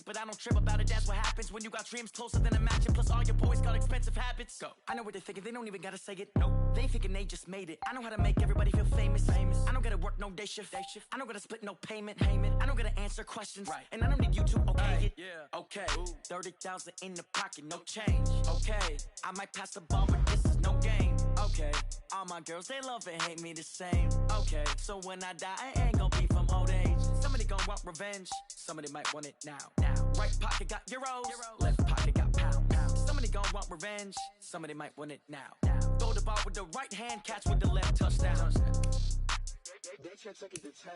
But I don't trip about it, that's what happens when you got dreams closer than a match. And plus all your boys got expensive habits. Go. I know what they're thinking, they don't even gotta say it. No, they thinking they just made it. I know how to make everybody feel famous. I don't gotta work no day shift. I don't gotta split no payment. I don't gotta answer questions. Right. And I don't need you to okay it. Yeah. Okay. 30,000 in the pocket, no change. Okay. I might pass the ball, but this is no game. Okay. All my girls, they love and hate me the same. Okay. So when I die, I ain't gonna be from old age. Somebody gonna want revenge. Somebody might want it now. Right pocket got euros. Left pocket got pounds. Somebody gon' want revenge. Somebody might want it now. Throw the ball with the right hand, catch with the left, touchdown. They can't take it to 10.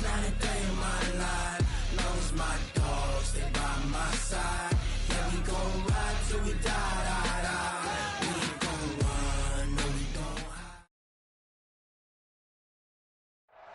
Not a day in my life, long as my dogs stay by my side. Yeah, we gon' ride till we die. We ain't gon' run, no we don't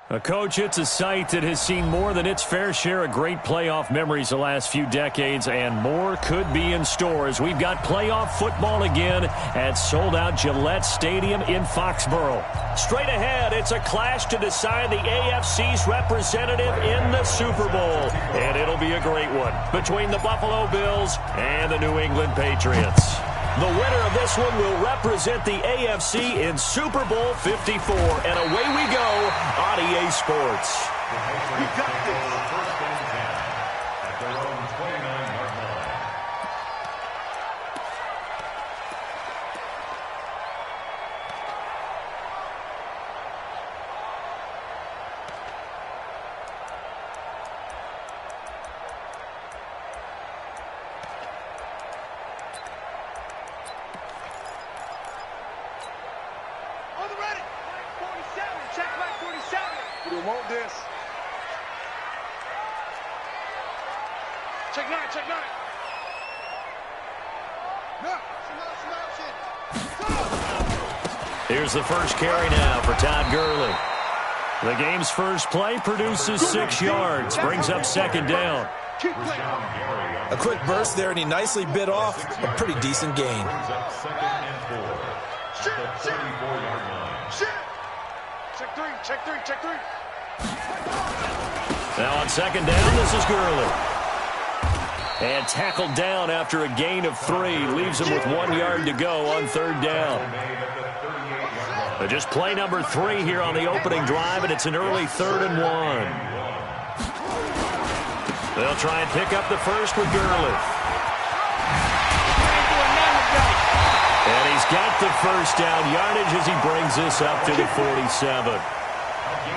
hide. Coach, it's a site that has seen more than its fair share of great playoff memories the last few decades, and more could be in store as we've got playoff football again at sold-out Gillette Stadium in Foxborough. Straight ahead, it's a clash to decide the AFC's representative in the Super Bowl, and it'll be a great one between the Buffalo Bills and the New England Patriots. The winner of this one will represent the AFC in Super Bowl 54, and away we go on EA Sports. We got this. First and 10 at their own 29-yard line. Want this. Check nine. No. Here's the first carry now for Todd Gurley. The game's first play produces 6 yards, brings up second down. A quick burst there, and he nicely bit off a pretty decent gain. Check three. Now on second down, this is Gurley. And tackled down after a gain of 3. Leaves him with 1 yard to go on third down. But just play number 3 here on the opening drive, and it's an early 3rd and 1. They'll try and pick up the first with Gurley. And he's got the first down yardage as he brings this up to the 47.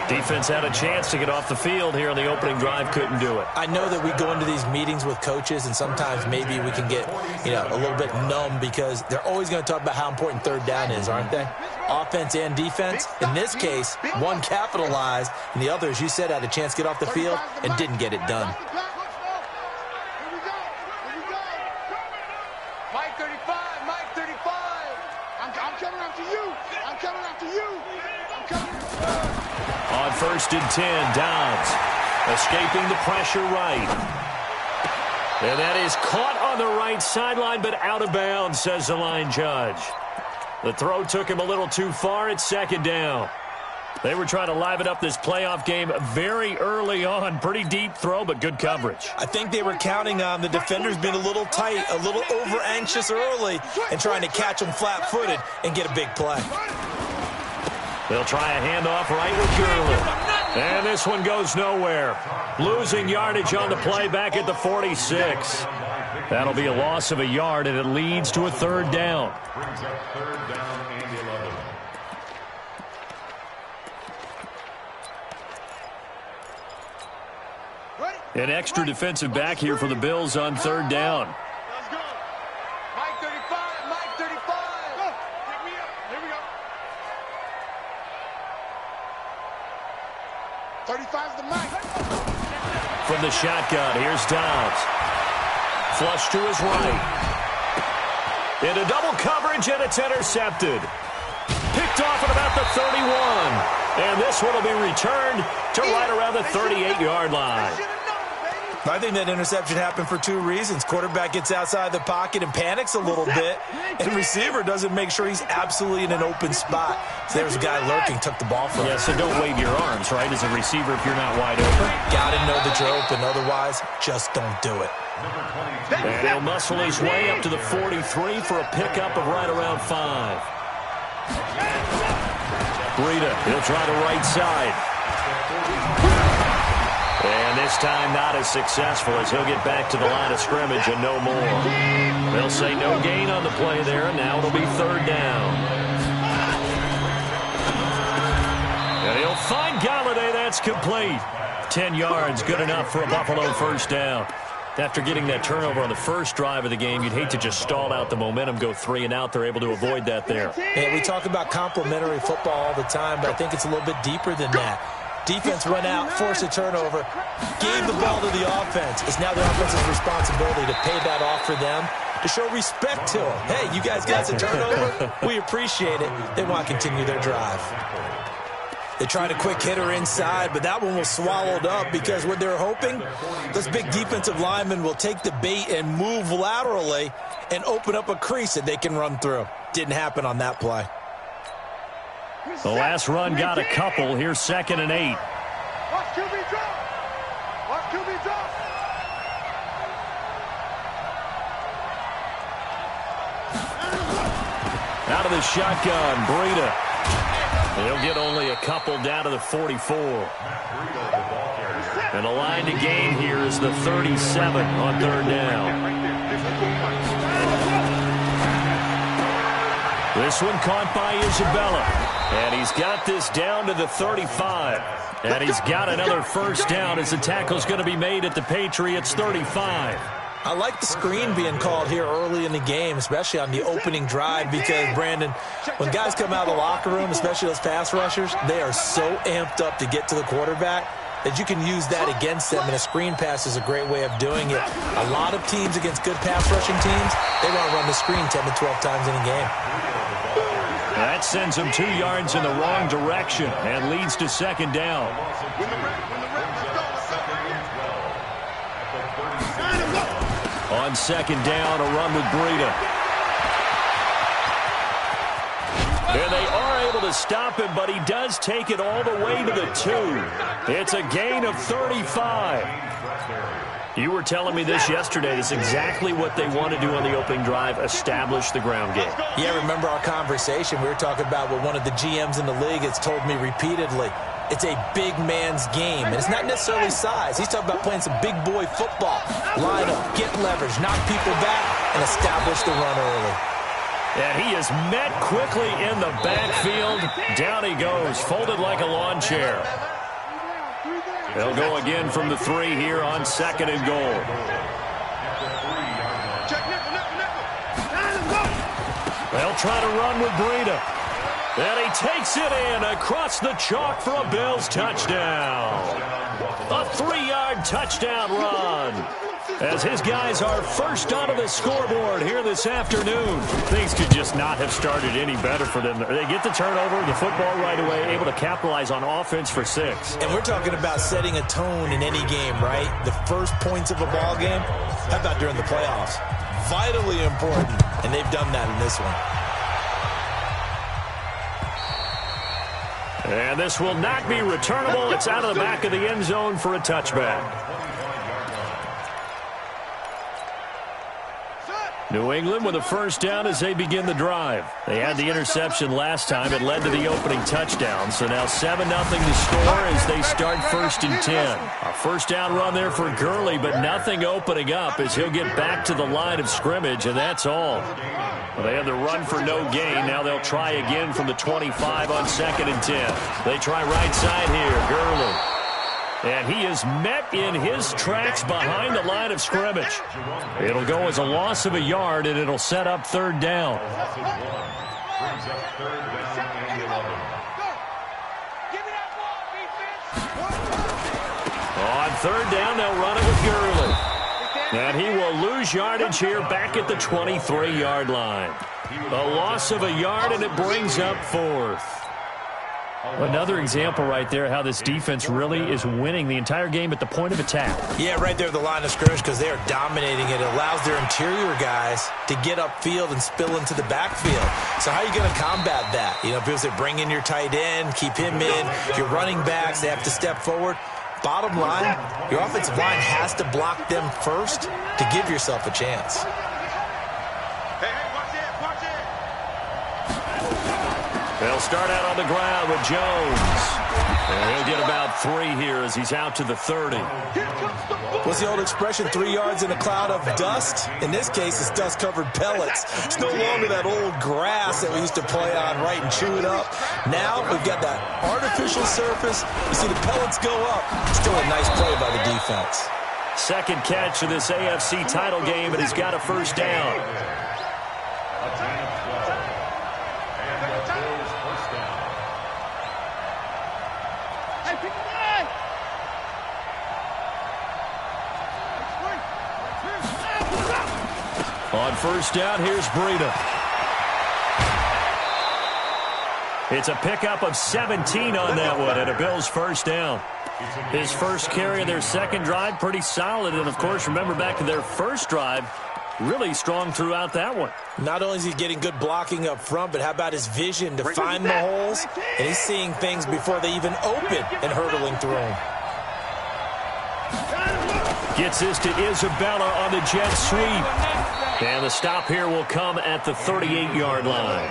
Defense had a chance to get off the field here on the opening drive, couldn't do it. I know that we go into these meetings with coaches, and sometimes maybe we can get, a little bit numb because they're always going to talk about how important third down is, aren't they? Offense and defense. In this case, one capitalized, and the other, as you said, had a chance to get off the field and didn't get it done. Mike 35. I'm coming after you. On first and 10, Downs escaping the pressure right. And that is caught on the right sideline, but out of bounds, says the line judge. The throw took him a little too far. It's second down. They were trying to liven up this playoff game very early on. Pretty deep throw, but good coverage. I think they were counting on the defenders being a little tight, a little over-anxious early, and trying to catch them flat-footed and get a big play. They'll try a handoff right with Gurley. And this one goes nowhere. Losing yardage on the play back at the 46. That'll be a loss of a yard, and it leads to a third down. Brings up third down and 11. An extra defensive back here for the Bills on third down. Let's go. Mike 35. Go. Pick me up. Here we go. 35's the Mike. from the shotgun. Here's Dobbs. Flush to his right. Into double coverage, and it's intercepted. Picked off at about the 31. And this one will be returned to right around the 38-yard line. I think that interception happened for two reasons. Quarterback gets outside the pocket and panics a little bit, and receiver doesn't make sure he's absolutely in an open spot. So there's a guy lurking, took the ball from him. Yeah, so don't wave your arms, right, as a receiver if you're not wide open. Got to know that you're open. Otherwise, just don't do it. And he'll muscle his way up to the 43 for a pickup of right around 5. Breida, he'll try the right side. And this time not as successful as he'll get back to the line of scrimmage and no more. They'll say no gain on the play there, and now it'll be third down. And he'll find Galladay. That's complete. 10 yards, good enough for a Buffalo first down. After getting that turnover on the first drive of the game, you'd hate to just stall out the momentum, go 3 and out. They're able to avoid that there. Yeah, we talk about complementary football all the time, but I think it's a little bit deeper than that. Defense went out, forced a turnover, gave the ball to the offense. It's now the offense's responsibility to pay that off for them, to show respect to them. Hey, you guys got the turnover? We appreciate it. They want to continue their drive. They tried a quick hitter inside, but that one was swallowed up because what they're hoping, those big defensive linemen will take the bait and move laterally and open up a crease that they can run through. Didn't happen on that play. The last run got a couple. Here's 2nd and 8. Watch QB drop. Watch QB drop. Out of the shotgun, Breida. He'll get only a couple down to the 44. And the line to gain here is the 37 on third down. This one caught by Isabella. And he's got this down to the 35. And he's got another first down as the tackle's going to be made at the Patriots' 35. I like the screen being called here early in the game, especially on the opening drive, because, Brandon, when guys come out of the locker room, especially those pass rushers, they are so amped up to get to the quarterback that you can use that against them, and a screen pass is a great way of doing it. A lot of teams against good pass rushing teams, they want to run the screen 10 to 12 times in a game. That sends him 2 yards in the wrong direction and leads to second down. On second down, a run with Breida. And they are able to stop him, but he does take it all the way to the 2. It's a gain of 35. You were telling me this yesterday. That's exactly what they want to do on the opening drive, establish the ground game. Yeah, remember our conversation. We were talking about what one of the GMs in the league has told me repeatedly. It's a big man's game, and it's not necessarily size. He's talking about playing some big boy football. Line up, get leverage, knock people back, and establish the run early. And he is met quickly in the backfield. Down he goes, folded like a lawn chair. They'll go again from the 3 here on 2nd and goal. They'll try to run with Breida. And he takes it in across the chalk for a Bills touchdown. A 3-yard touchdown run. As his guys are first onto the scoreboard here this afternoon. Things could just not have started any better for them. They get the turnover, the football right away, able to capitalize on offense for 6. And we're talking about setting a tone in any game, right? The first points of a ball game. How about during the playoffs? Vitally important, and they've done that in this one. And this will not be returnable. It's out of the back of the end zone for a touchback. New England with a first down as they begin the drive. They had the interception last time. It led to the opening touchdown. So now 7-0 to score as they start 1st and 10. A first down run there for Gurley, but nothing opening up as he'll get back to the line of scrimmage, and that's all. Well, they had the run for no gain. Now they'll try again from the 25 on 2nd and 10. They try right side here. Gurley. And he is met in his tracks behind the line of scrimmage. It'll go as a loss of a yard, and it'll set up 3rd down. On third down, they'll run it with Gurley. And he will lose yardage here back at the 23-yard line. A loss of a yard, and it brings up fourth. Another example right there how this defense really is winning the entire game at the point of attack. Yeah, right there at the line of scrimmage because they are dominating it. It allows their interior guys to get upfield and spill into the backfield. So how are you going to combat that? You know, people say bring in your tight end, keep him in. Your running backs, they have to step forward. Bottom line, your offensive line has to block them first to give yourself a chance. They'll start out on the ground with Jones. And he'll get about 3 here as he's out to the 30. What's the old expression, 3 yards in a cloud of dust? In this case, it's dust-covered pellets. It's no longer that old grass that we used to play on, right, and chew it up. Now we've got that artificial surface. You see the pellets go up. Still a nice play by the defense. Second catch of this AFC title game, and he's got a first down. On first down, here's Breida. It's a pickup of 17 on that one, and a Bills first down. His first carry of their second drive, pretty solid. And, of course, remember back to their first drive, really strong throughout that one. Not only is he getting good blocking up front, but how about his vision to find the holes? And he's seeing things before they even open and hurtling through them. Gets this to Isabella on the jet sweep. And the stop here will come at the 38-yard line.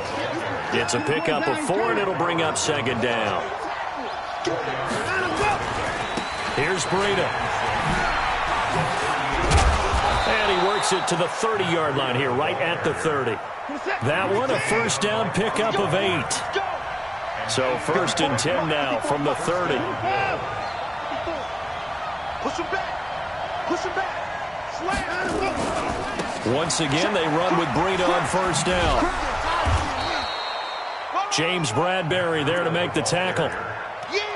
It's a pickup of 4, and it'll bring up second down. Here's Breida. And he works it to the 30-yard line here, right at the 30. That one, a first down pickup of 8. So first and 10 now from the 30. Push him back. Push him back. Once again, they run with Breida on first down. James Bradbury there to make the tackle.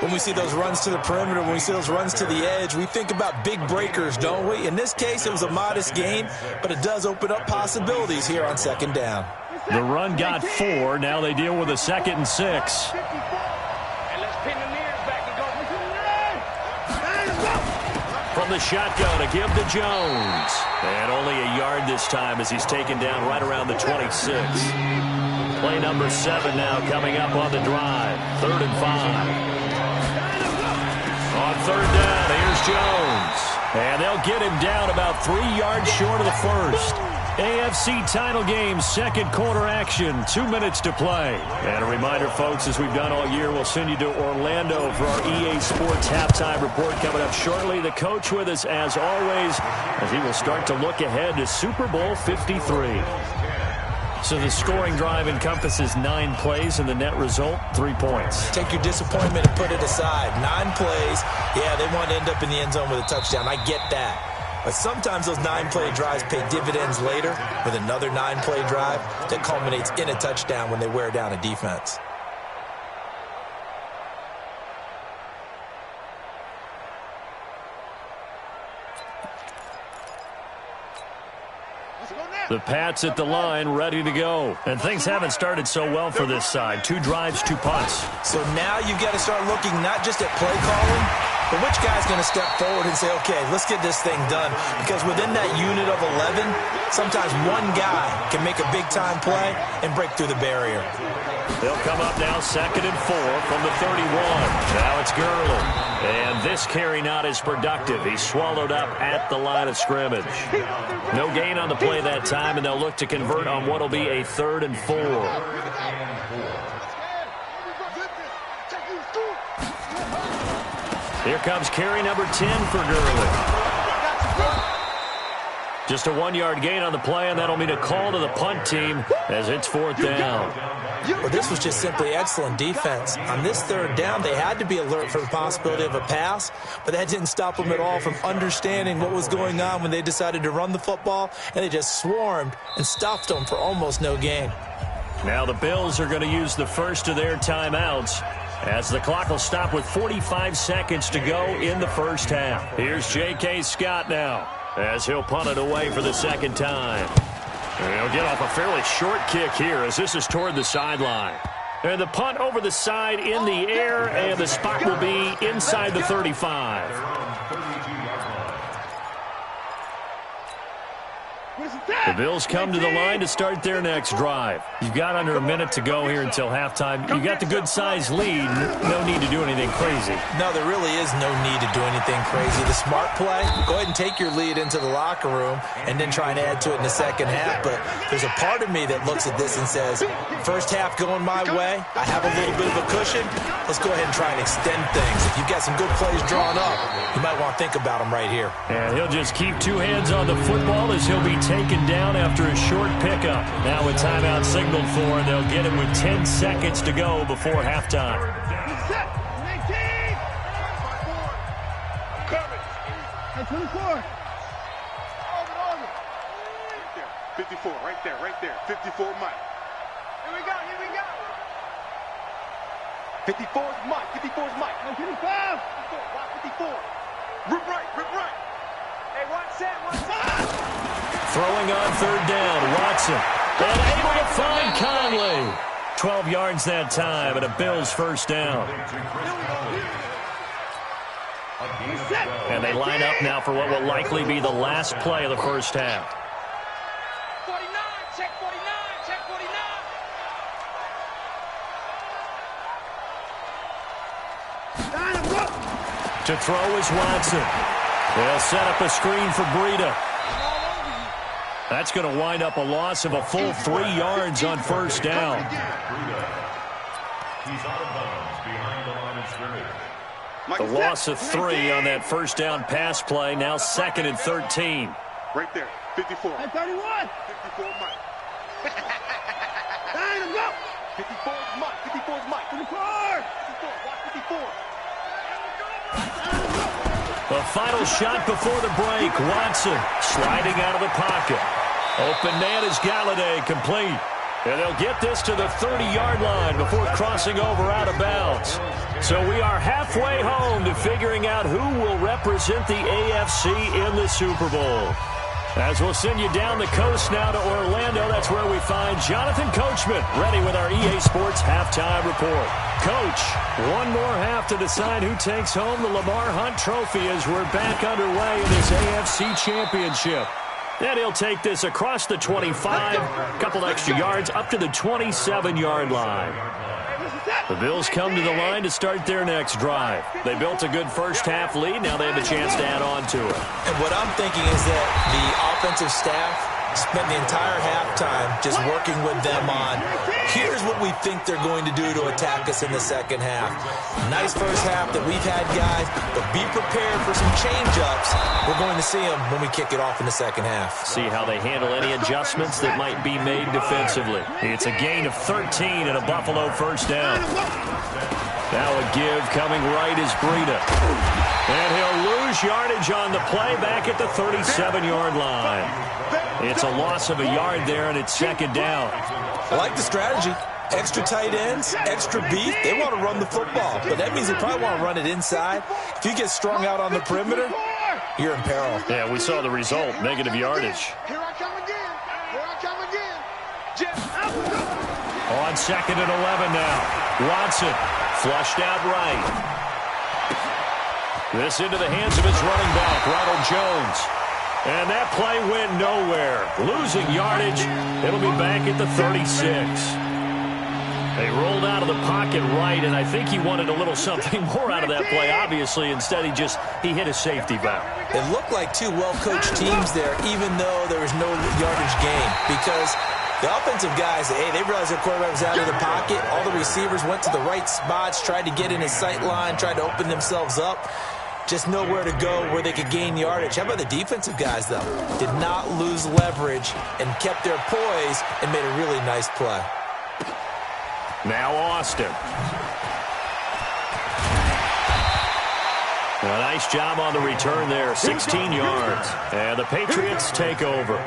When we see those runs to the perimeter, when we see those runs to the edge, we think about big breakers, don't we? In this case, it was a modest gain, but it does open up possibilities here on second down. The run got 4. Now they deal with a 2nd and 6. From the shotgun, a give to Jones. And only a yard this time as he's taken down right around the 26. Play number 7 now coming up on the drive. 3rd and 5. On third down, here's Jones. And they'll get him down about 3 yards short of the first. AFC title game, second quarter action, 2 minutes to play. And a reminder, folks, as we've done all year, we'll send you to Orlando for our EA Sports halftime report coming up shortly. The coach with us, as always, as he will start to look ahead to Super Bowl 53. So the scoring drive encompasses 9 plays, and the net result, 3 points. Take your disappointment and put it aside. 9 plays, yeah, they want to end up in the end zone with a touchdown. I get that. But sometimes those 9-play drives pay dividends later with another 9-play drive that culminates in a touchdown when they wear down a defense. The Pats at the line, ready to go. And things haven't started so well for this side. 2 drives, 2 punts. So now you've got to start looking not just at play calling, but which guy's going to step forward and say, okay, let's get this thing done. Because within that unit of 11, sometimes one guy can make a big-time play and break through the barrier. They'll come up now 2nd and 4 from the 31. Now it's Gurley. And this carry not as productive. He's swallowed up at the line of scrimmage. No gain on the play that time, and they'll look to convert on what will be a 3rd and 4. Here comes carry number 10 for Gurley. Just a 1-yard gain on the play, and that'll mean a call to the punt team as it's 4th down. Well, this was just simply excellent defense. On this 3rd down, they had to be alert for the possibility of a pass, but that didn't stop them at all from understanding what was going on when they decided to run the football, and they just swarmed and stopped them for almost no gain. Now the Bills are going to use the first of their timeouts. as the clock will stop with 45 seconds to go in the first half. Here's J.K. Scott now as he'll punt it away for the second time. And he'll get off a fairly short kick here as this is toward the sideline. And the punt over the side in the air, and the spot will be inside the 35. The Bills come to the line to start their next drive. You've got under a minute to go here until halftime. You got the good-sized lead. No need to do anything crazy. No, there really is no need to do anything crazy. The smart play, go ahead and take your lead into the locker room and then try and add to it in the second half. But there's a part of me that looks at this and says, first half going my way, I have a little bit of a cushion. Let's go ahead and try and extend things. If you've got some good plays drawn up, you might want to think about them right here. And he'll just keep two hands on the football as he'll be taken down after a short pickup. Now with timeout signaled for, and they'll get him with 10 seconds to go before halftime. 54, right there. 54, Mike. Here we go. 54 is Mike. 54 is Mike. 55. 54. Rip right. Hey, watch that. Throwing on third down, Watson. And able to find Conley. 12 yards that time, and a Bills first down. And they line up now for what will likely be the last play of the first half. 49, check 49. To throw is Watson. They'll set up a screen for Breida. That's going to wind up a loss of a full 3 yards on first down. He's out of bounds behind the line of scrimmage. The loss of 3 on that first down pass play, now 2nd and 13. Right there, 54. 31. 54, Mike. 54 is Mike. 54 is Mike. 54. Watch 54. The final shot before the break. Watson sliding out of the pocket. Open man is Galladay, complete. And they'll get this to the 30-yard line before crossing over out of bounds. So we are halfway home to figuring out who will represent the AFC in the Super Bowl. As we'll send you down the coast now to Orlando, that's where we find Jonathan Coachman, ready with our EA Sports Halftime Report. Coach, one more half to decide who takes home the Lamar Hunt Trophy as we're back underway in this AFC Championship. And he'll take this across the 25, a couple extra yards, up to the 27-yard line. The Bills come to the line to start their next drive. They built a good first-half lead. Now they have a chance to add on to it. And what I'm thinking is that the offensive staff spent the entire halftime just working with them on, here's what we think they're going to do to attack us in the second half. Nice first half that we've had, guys, but be prepared for some change-ups. We're going to see them when we kick it off in the second half. See how they handle any adjustments that might be made defensively. It's a gain of 13 and a Buffalo first down. Now a give coming right is Breida. And he'll lose yardage on the play back at the 37-yard line. It's a loss of a yard there, and it's second down. I like the strategy. Extra tight ends, extra beef. They want to run the football, but that means they probably want to run it inside. If you get strung out on the perimeter, you're in peril. Yeah, we saw the result, negative yardage. Here I come again. On 2nd and 11 now. Watson flushed out right. This into the hands of his running back, Ronald Jones. And that play went nowhere. Losing yardage. It'll be back at the 36. They rolled out of the pocket right, and I think he wanted a little something more out of that play, obviously. Instead, he hit a safety valve. It looked like two well-coached teams there, even though there was no yardage gain. Because the offensive guys, they realized their quarterback was out of the pocket. All the receivers went to the right spots, tried to get in his sight line, tried to open themselves up. Just nowhere to go where they could gain yardage. How about the defensive guys, though? Did not lose leverage and kept their poise and made a really nice play. Now Austin. A nice job on the return there, 16 yards. And the Patriots take over.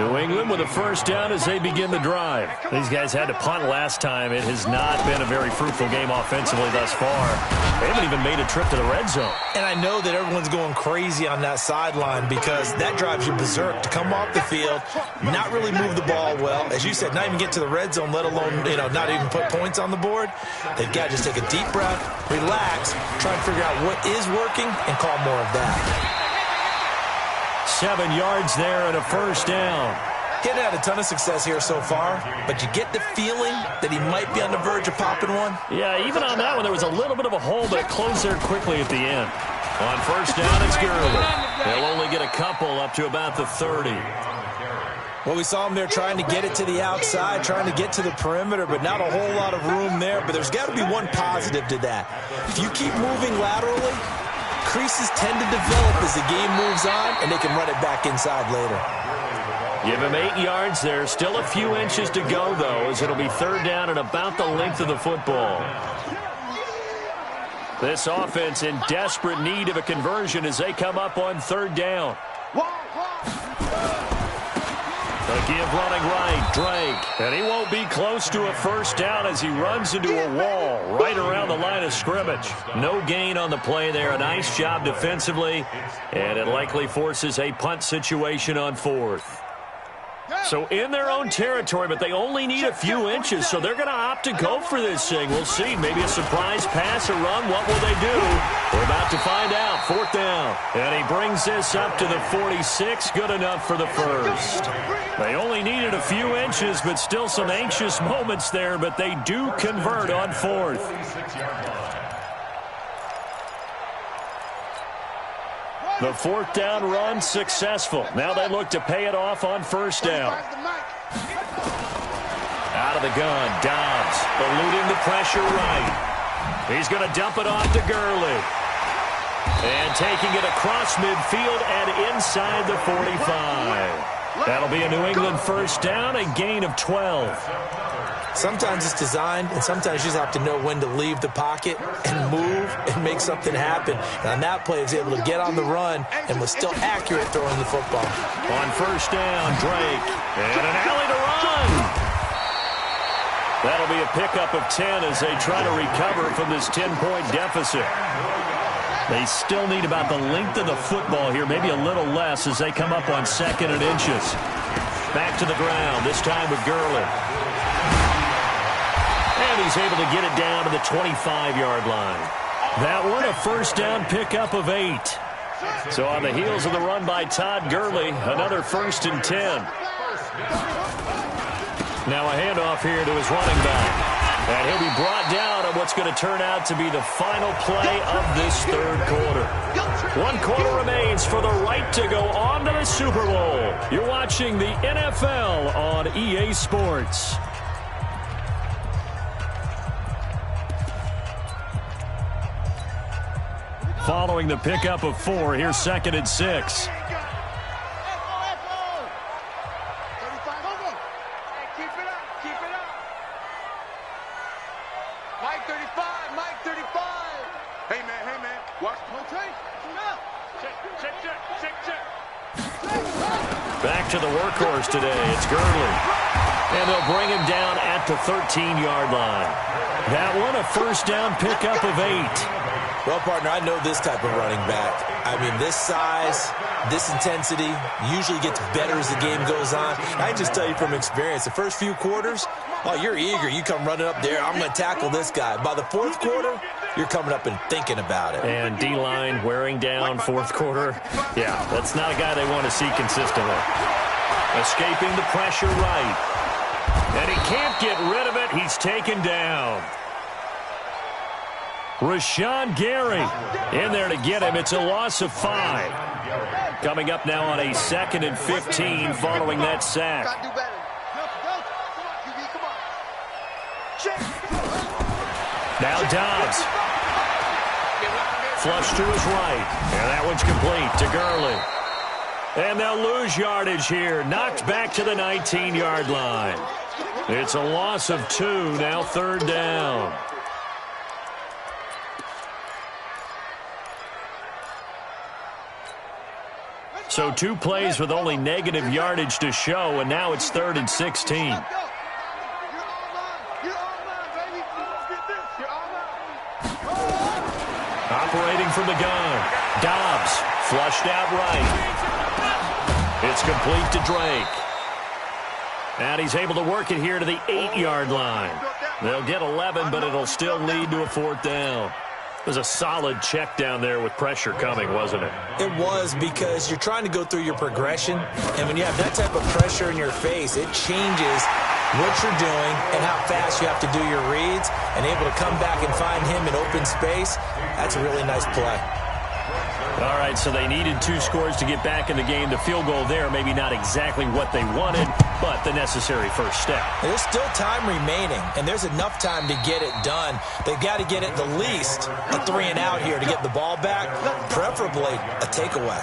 New England with a first down as they begin the drive. These guys had to punt last time. It has not been a very fruitful game offensively thus far. They haven't even made a trip to the red zone. And I know that everyone's going crazy on that sideline because that drives you berserk to come off the field, not really move the ball well. As you said, not even get to the red zone, let alone, not even put points on the board. They've got to just take a deep breath, relax, try and figure out what is working, and call more of that. 7 yards there and a first down. He hasn't had a ton of success here so far, but you get the feeling that he might be on the verge of popping one. Yeah, even on that one, there was a little bit of a hole, but it closed there quickly at the end. On first down, it's Gurley. They'll only get a couple up to about the 30. Well, we saw him there trying to get it to the outside, trying to get to the perimeter, but not a whole lot of room there. But there's got to be one positive to that. If you keep moving laterally, creases tend to develop as the game moves on, and they can run it back inside later. Give him 8 yards there. Still a few inches to go, though, as it'll be third down and about the length of the football. This offense in desperate need of a conversion as they come up on third down. The give running right, Drake. And he won't be close to a first down as he runs into a wall right around the line of scrimmage. No gain on the play there. A nice job defensively. And it likely forces a punt situation on fourth. So in their own territory, but they only need a few inches, so they're going to opt to go for this thing. We'll see. Maybe a surprise pass or run. What will they do? We're about to find out. Fourth down. And he brings this up to the 46. Good enough for the first. They only needed a few inches, but still some anxious moments there, but they do convert on fourth. The fourth down run successful. Now they look to pay it off on first down. Out of the gun, Dobbs eluding the pressure right. He's going to dump it off to Gurley. And taking it across midfield and inside the 45. That'll be a New England first down, a gain of 12. Sometimes it's designed, and sometimes you just have to know when to leave the pocket and move and make something happen. And on that play, he was able to get on the run and was still accurate throwing the football. On first down, Drake. And an alley to run. That'll be a pickup of 10 as they try to recover from this 10-point deficit. They still need about the length of the football here, maybe a little less as they come up on second and inches. Back to the ground, this time with Gurley. And he's able to get it down to the 25-yard line. That one, a first down pickup of 8. So on the heels of the run by Todd Gurley, another first and 10. Now a handoff here to his running back. And he'll be brought down on what's going to turn out to be the final play of this third quarter. 1 quarter remains for the right to go on to the Super Bowl. You're watching the NFL on EA Sports. Following the pickup of 4, here's second and 6. Back to the workhorse today. It's Gurley. And they'll bring him down at the 13-yard line. That one, a first down pickup of 8. Well, partner, I know this type of running back. I mean, this size, this intensity usually gets better as the game goes on. I can just tell you from experience, the first few quarters, oh, you're eager. You come running up there, I'm going to tackle this guy. By the fourth quarter, you're coming up and thinking about it. And D-line wearing down fourth quarter. Yeah, that's not a guy they want to see consistently. Escaping the pressure right. And he can't get rid of it. He's taken down. Rashawn Gary in there to get him. It's a loss of 5. Coming up now on a 2nd and 15 following that sack. Now Dobbs. Flush to his right. And that one's complete to Gurley. And they'll lose yardage here. Knocked back to the 19-yard line. It's a loss of 2. Now third down. So 2 plays with only negative yardage to show, and now it's 3rd and 16. Operating from the gun. Dobbs flushed out right. It's complete to Drake. And he's able to work it here to the 8-yard line. They'll get 11, but it'll still lead to a 4th down. It was a solid check down there with pressure coming, wasn't it? It was, because you're trying to go through your progression, and when you have that type of pressure in your face, it changes what you're doing and how fast you have to do your reads, and able to come back and find him in open space. That's a really nice play. All right, so they needed 2 scores to get back in the game. The field goal there, maybe not exactly what they wanted, but the necessary first step. There's still time remaining, and there's enough time to get it done. They've got to get at the least a 3-and-out here to get the ball back, preferably a takeaway.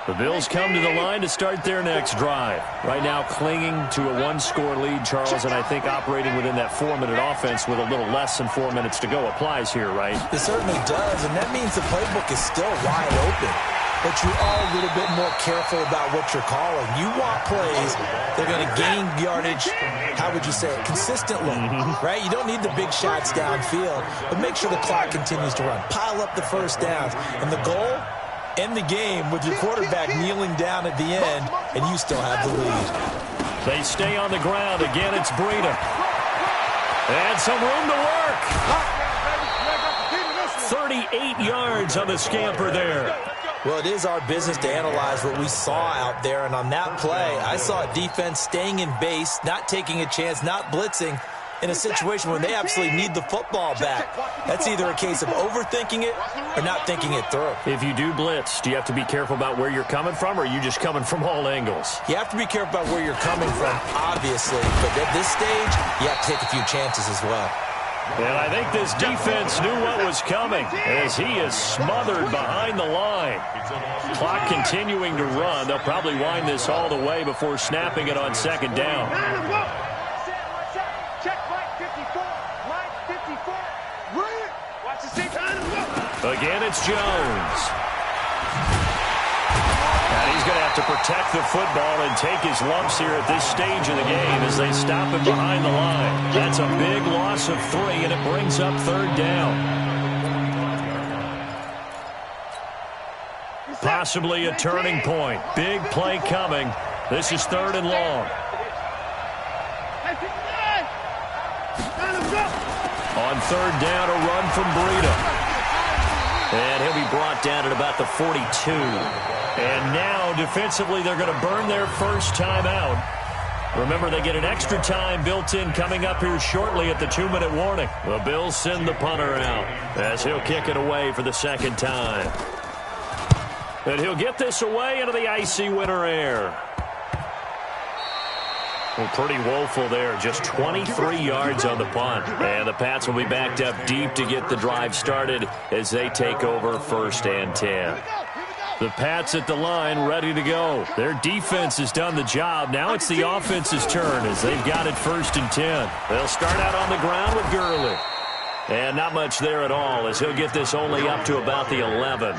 The Bills come to the line to start their next drive. Right now clinging to a 1-score lead, Charles, and I think operating within that 4-minute offense with a little less than 4 minutes to go applies here, right? It certainly does, and that means the playbook is still wide open. But you are a little bit more careful about what you're calling. You want plays that are going to gain yardage, how would you say it, consistently, right? You don't need the big shots downfield, but make sure the clock continues to run. Pile up the first downs, and the goal, end the game with your quarterback kneeling down at the end, and you still have the lead. They stay on the ground. Again, it's Breida. And some room to work. 38 yards on the scamper there. Well, it is our business to analyze what we saw out there, and on that play, I saw a defense staying in base, not taking a chance, not blitzing, in a situation where they absolutely need the football back. That's either a case of overthinking it or not thinking it through. If you do blitz, do you have to be careful about where you're coming from, or are you just coming from all angles? You have to be careful about where you're coming from, obviously, but at this stage, you have to take a few chances as well. And I think this defense knew what was coming as he is smothered behind the line. Clock continuing to run. They'll probably wind this all the way before snapping it on 2nd down. Again, it's Jones. And he's going to have to protect the football and take his lumps here at this stage of the game as they stop him behind the line. That's a big loss of 3, and it brings up 3rd down. Possibly a turning point. Big play coming. This is 3rd and long. On 3rd down, a run from Breida. And he'll be brought down at about the 42. And now, defensively, they're going to burn their first time out. Remember, they get an extra time built in coming up here shortly at the 2-minute warning. The Bills send the punter out as he'll kick it away for the 2nd time. And he'll get this away into the icy winter air. Well, pretty woeful there. Just 23 yards on the punt. And the Pats will be backed up deep to get the drive started as they take over 1st and 10. The Pats at the line ready to go. Their defense has done the job. Now it's the offense's turn as they've got it 1st and 10. They'll start out on the ground with Gurley. And not much there at all as he'll get this only up to about the 11.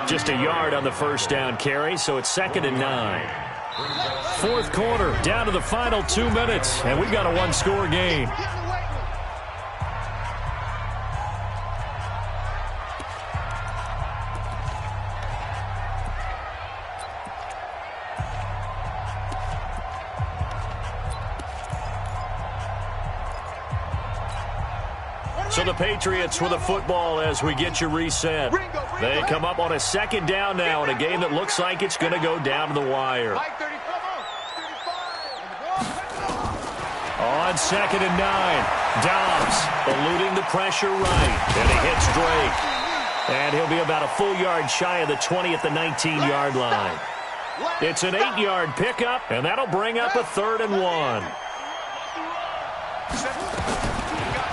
Just a yard on the 1st down carry, so it's 2nd and 9. 4th quarter, down to the final 2 minutes, and we've got a 1-score game. So the Patriots with a football as we get you reset. They come up on a 2nd down now in a game that looks like it's going to go down to the wire. On 2nd and 9, Dobbs eluding the pressure right, and he hits Drake. And he'll be about a full yard shy of the 20 at the 19-yard line. It's an 8-yard pickup, and that'll bring up a 3rd and 1.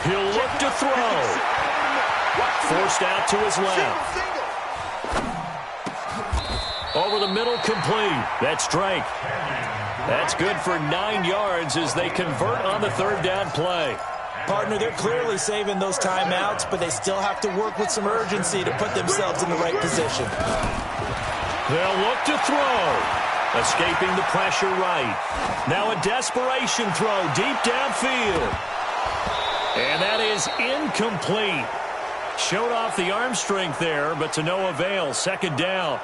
He'll look to throw. Forced out to his left. Over the middle, complete. That's Drake. That's good for 9 yards as they convert on the 3rd down play. Partner, they're clearly saving those timeouts, but they still have to work with some urgency to put themselves in the right position. They'll look to throw. Escaping the pressure right. Now a desperation throw deep downfield. And that is incomplete. Showed off the arm strength there, but to no avail. Second down.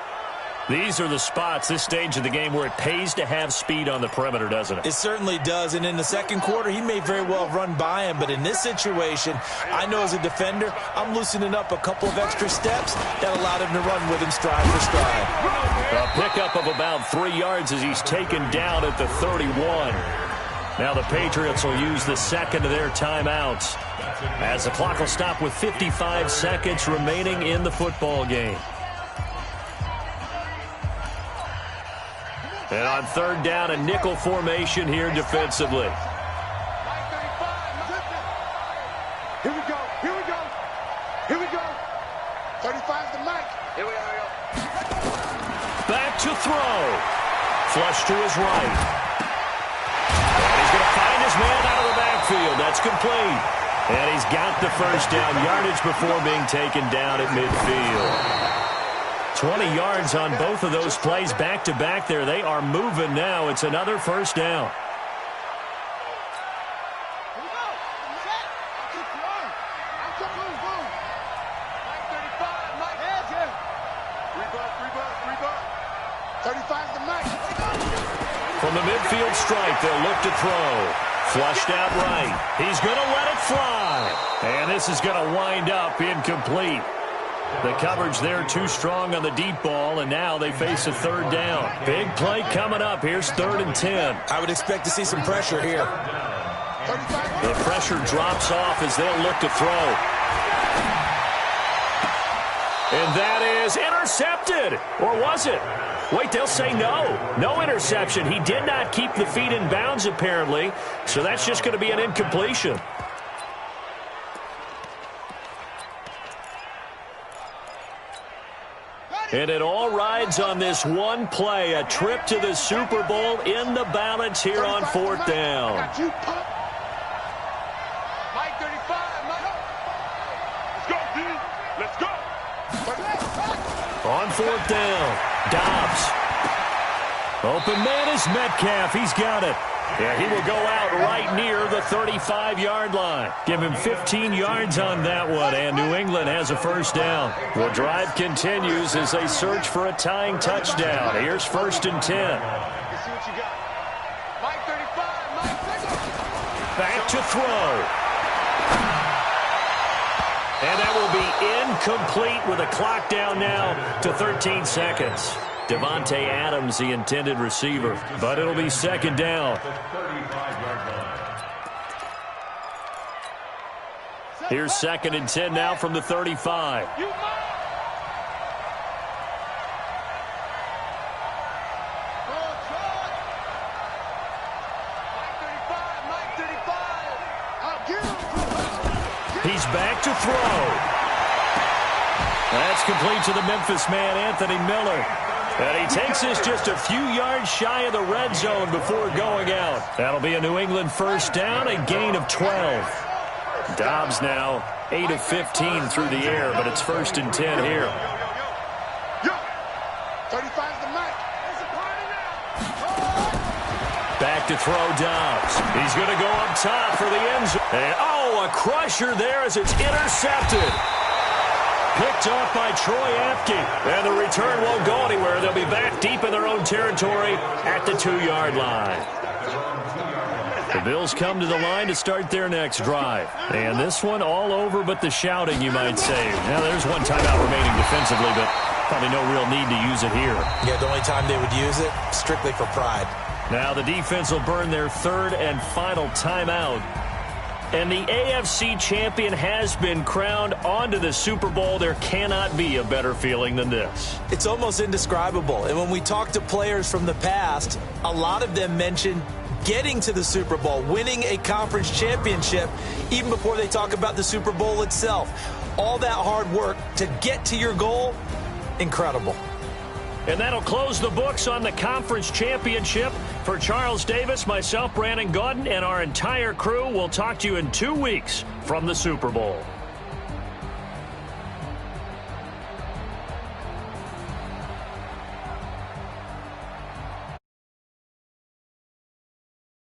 These are the spots, this stage of the game, where it pays to have speed on the perimeter, doesn't it? It certainly does, and in the second quarter, he may very well run by him, but in this situation, I know as a defender, I'm loosening up a couple of extra steps that allowed him to run with him stride for stride. A pickup of about 3 yards as he's taken down at the 31. Now the Patriots will use the second of their timeouts, as the clock will stop with 55 seconds remaining in the football game. And on third down, a nickel formation here defensively. Here we go. Here we go. Here we go. 35's the mic. Here we go. Back to throw. Flush to his right. And he's going to find his man out of the backfield. That's complete. And he's got the first down yardage before being taken down at midfield. 20 yards on both of those plays back-to-back there. They are moving now. It's another first down. From the midfield stripe, they'll look to throw. Flushed out right. He's going to let it fly. And this is going to wind up incomplete. The coverage there too strong on the deep ball, and now they face a third down. Big play coming up. Here's 3rd and 10. I would expect to see some pressure here. The pressure drops off as they'll look to throw. And that is intercepted. Or was it? Wait, they'll say no. No interception. He did not keep the feet in bounds, apparently. So that's just going to be an incompletion. And it all rides on this one play. A trip to the Super Bowl in the balance here on 4th down. Mike 35, Mike. Let's go, D. Let's go. On 4th down, Dobbs. Open man is Metcalf. He's got it. Yeah, he will go out right near the 35-yard line. Give him 15 yards on that one, and New England has a first down. The drive continues as they search for a tying touchdown. Here's 1st and 10. Let's see what you got. Mike 35, Mike. Back to throw. And that will be incomplete with a clock down now to 13 seconds. Devontae Adams, the intended receiver, but it'll be 2nd down. Here's 2nd and 10 now from the 35. He's back to throw. That's complete to the Memphis man, Anthony Miller. And he takes this just a few yards shy of the red zone before going out. That'll be a New England first down, a gain of 12. Dobbs now 8 of 15 through the air, but it's 1st and 10 here. 35's the mic. Back to throw Dobbs. He's going to go up top for the end zone. And, a crusher there as it's intercepted. Picked off by Troy Apke. And the return won't go anywhere. They'll be back deep in their own territory at the 2-yard line. The Bills come to the line to start their next drive. And this one all over but the shouting, you might say. Now, there's one timeout remaining defensively, but probably no real need to use it here. Yeah, the only time they would use it, strictly for pride. Now the defense will burn their 3rd and final timeout. And the AFC champion has been crowned onto the Super Bowl. There cannot be a better feeling than this. It's almost indescribable. And when we talk to players from the past, a lot of them mention getting to the Super Bowl, winning a conference championship, even before they talk about the Super Bowl itself. All that hard work to get to your goal, incredible. And that'll close the books on the conference championship. For Charles Davis, myself, Brandon Gaudin, and our entire crew, we'll talk to you in 2 weeks from the Super Bowl.